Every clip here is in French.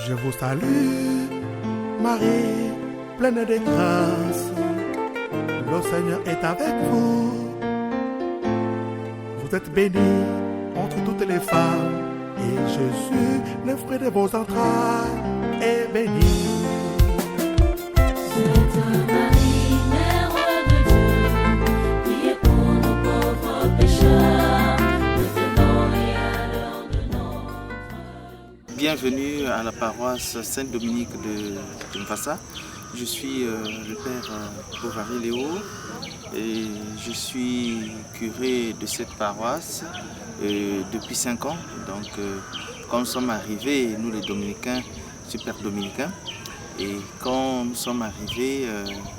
Je vous salue, Marie, pleine de grâce. Le Seigneur est avec vous. Vous êtes bénie entre toutes les femmes, et Jésus, le fruit de vos entrailles, est béni. Sainte Marie, Mère de Dieu, priez pour nos pauvres pécheurs, maintenant et à l'heure de notre mort. Bienvenue à la paroisse Saint-Dominique de Mvassa. Je suis le père Bovary Léo et je suis curé de cette paroisse depuis 5 ans. Donc, quand nous sommes arrivés, nous les dominicains, super dominicains, et quand nous sommes arrivés,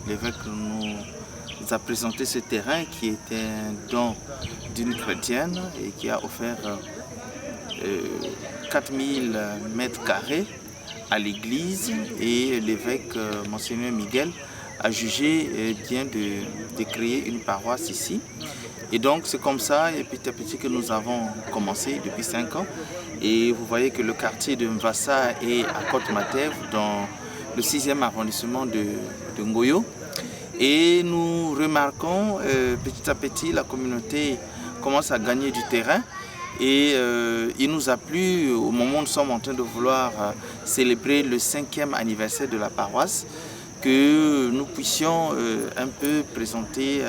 l'évêque nous a présenté ce terrain qui était un don d'une chrétienne et qui a offert 4000 mètres carrés à l'église, et l'évêque Monseigneur Miguel a jugé bien de créer une paroisse ici. Et donc c'est comme ça, et petit à petit, que nous avons commencé depuis 5 ans. Et vous voyez que le quartier de Mvassa est à Côte-Matev, dans le 6e arrondissement de Ngoyo. Et nous remarquons petit à petit la communauté commence à gagner du terrain. Et il nous a plu, au moment où nous sommes en train de vouloir célébrer le 5e anniversaire de la paroisse, que nous puissions un peu présenter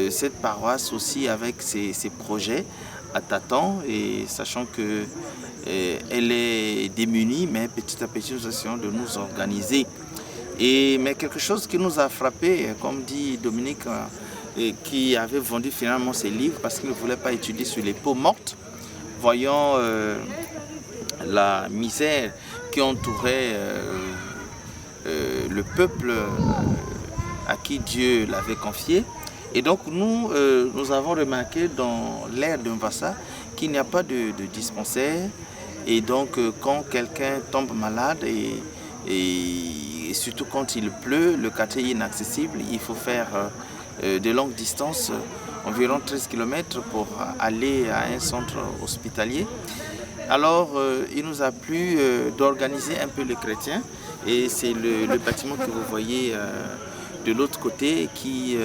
cette paroisse aussi avec ses projets à tâtons, et sachant qu'elle est démunie, mais petit à petit nous essayons de nous organiser. Mais quelque chose qui nous a frappé, comme dit Dominique, qui avait vendu finalement ses livres parce qu'il ne voulait pas étudier sur les peaux mortes, voyant la misère qui entourait le peuple à qui Dieu l'avait confié. Et donc nous avons remarqué dans l'aire de Mvassa qu'il n'y a pas de dispensaire, et donc quand quelqu'un tombe malade et surtout quand il pleut, le quartier est inaccessible, il faut faire de longues distances, environ 13 km pour aller à un centre hospitalier. Alors il nous a plu d'organiser un peu les chrétiens, et c'est le bâtiment que vous voyez de l'autre côté qui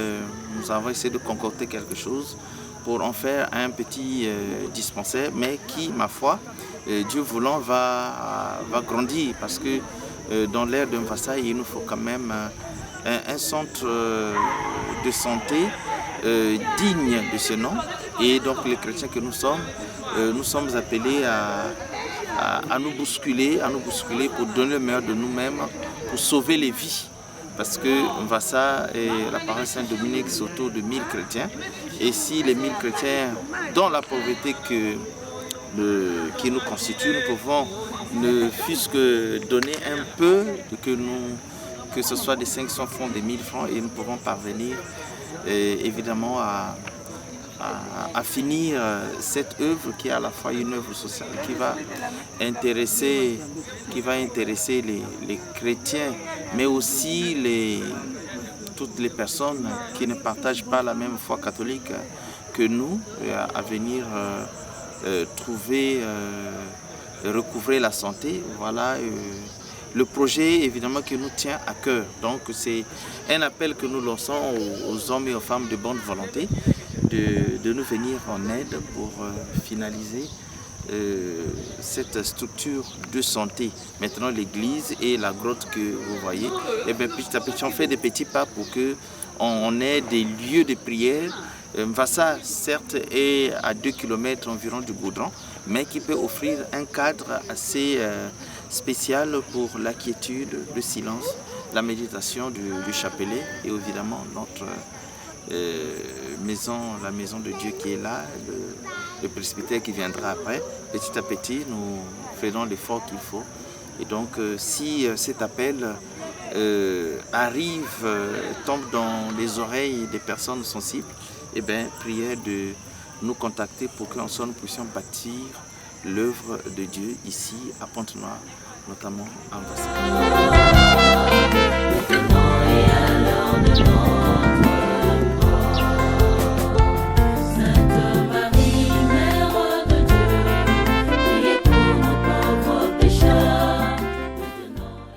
nous avons essayé de concocter quelque chose pour en faire un petit dispensaire, mais qui, ma foi, Dieu voulant, va grandir, parce que dans l'aire de Mvassa, il nous faut quand même un centre de santé digne de ce nom. Et donc les chrétiens que nous sommes appelés à nous bousculer pour donner le meilleur de nous-mêmes, pour sauver les vies. Parce que Mvassa et la paroisse Saint-Dominique, c'est autour de 1000 chrétiens. Et si les 1000 chrétiens, dans la pauvreté qui nous constitue, nous pouvons ne fût-ce que donner un peu, que ce soit des 500 francs, des 1000 francs, et nous pouvons parvenir évidemment à finir cette œuvre qui est à la fois une œuvre sociale qui va intéresser les chrétiens, mais aussi toutes les personnes qui ne partagent pas la même foi catholique que nous, à venir recouvrer la santé. Voilà le projet évidemment qui nous tient à cœur. Donc c'est un appel que nous lançons aux hommes et aux femmes de bonne volonté de nous venir en aide pour finaliser cette structure de santé. Maintenant l'église et la grotte que vous voyez, et bien petit à petit on fait des petits pas pour qu'on ait des lieux de prière. Mvassa certes est à 2 km environ du goudron, mais qui peut offrir un cadre assez spécial pour la quiétude, le silence, la méditation du chapelet, et évidemment notre la maison de Dieu qui est là, le presbytère qui viendra après. Petit à petit, nous faisons l'effort qu'il faut. Et donc, si cet appel tombe dans les oreilles des personnes sensibles, eh bien, prière de nous contacter pour qu'ensemble nous puissions bâtir l'œuvre de Dieu ici à Pointe-Noire, notamment à Mvassa.